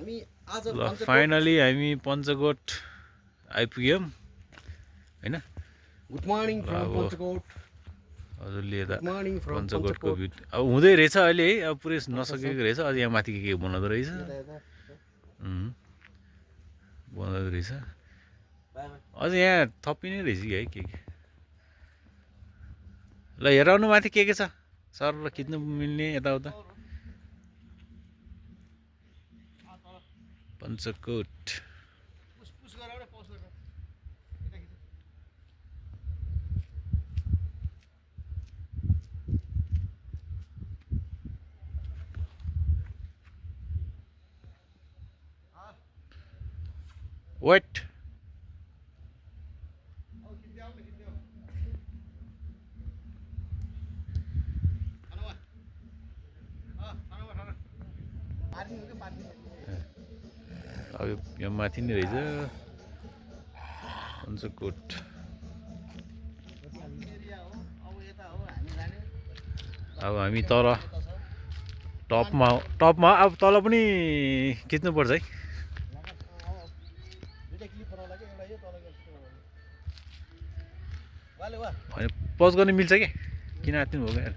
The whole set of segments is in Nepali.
ल फाइनली हामी पञ्चकोट आइपुग्यौँ हैन। Good morning from Panchakot. हजुरले यता पञ्चकोटको भ्यू अब हुँदै रहेछ अहिले है, अब पुरै नसकेको रहेछ। अझ यहाँ माथि के बनाउँदो रहेछ, बनाउँदो रहेछ। अझ यहाँ थपिने रहेछ कि है के ल हेराउनु माथि के छ सर खिच्नु मिल्ने यताउता। पञ्चकोट वेट अब यो माथि नै रहेछ पञ्चकोट। अब हामी तल टपमा अब तल पनि खिच्नुपर्छ है। पज गर्न मिल्छ क्या, किन आत्तिनु भयो यार।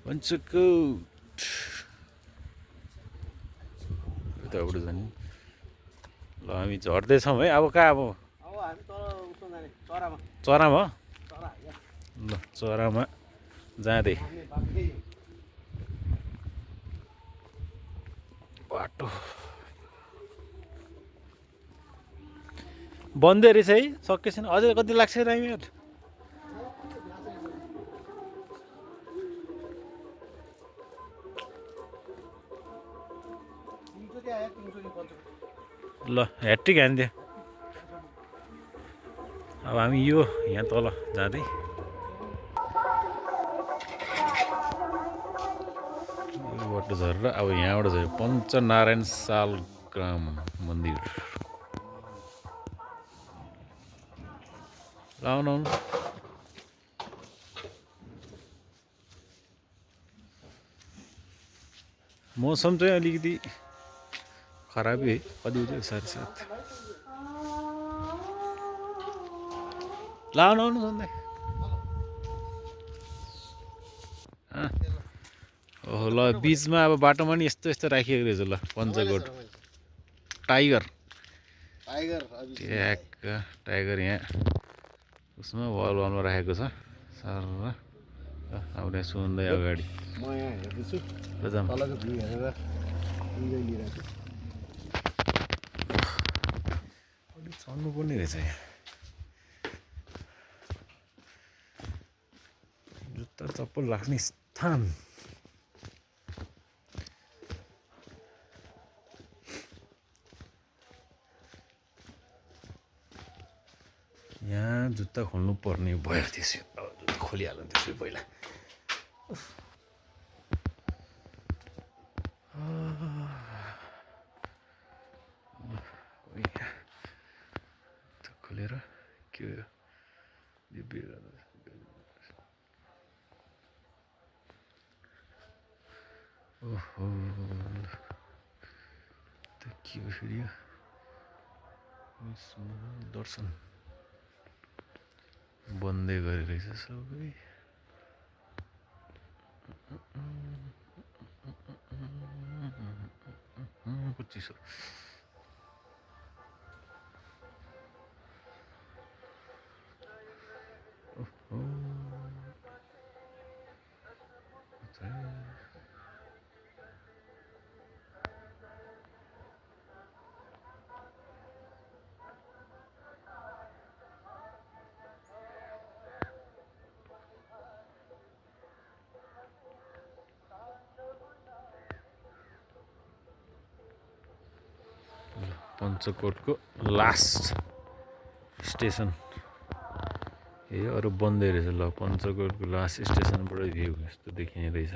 पञ्चकोट उताबाट जाने। ल हामी झर्दैछौँ है। अब कहाँ अब चरामा ल चरामा जाँदै बाटो बन्दै रहेछ है, सकेछैन अझै कति लाग्छ राइमर। ल ह्याट्रिक हानिदियो। अब हामी यो यहाँ तल जाँदै बाटो झरेर अब यहाँबाट झऱ्यो पञ्चनारायण सालग्राम मन्दिर। ल आउनु आउनु। मौसम चाहिँ अलिकति खराबै है, कति बज्यो 7:30। ल आउनु आउनु सन्दै। ओहो ल बिचमा अब बाटोमा नि यस्तो यस्तो राखिएको रहेछ। ल पञ्चकोट टाइगर टाइगर यहाँ उसमा वालमा राखेको छ सर। अब यहाँ सुन्दै अगाडि चढ्नुपर्ने रहेछ यहाँ। जुत्ता चप्पल राख्ने स्थान। यहाँ जुत्ता खोल्नु पर्ने भयो त्यसो। अब जुत्ता खोलिहाल्नु त्यसो पहिला। खोलेर के ओहो के हो फेरि यो दर्शन बन्दै गरे रहेछ सबै। चिसो पञ्चकोटको लास्ट स्टेसन ए अरू बन्दै रहेछ। ल पञ्चकोटको लास्ट स्टेसनबाट भ्यू यस्तो देखिने रहेछ।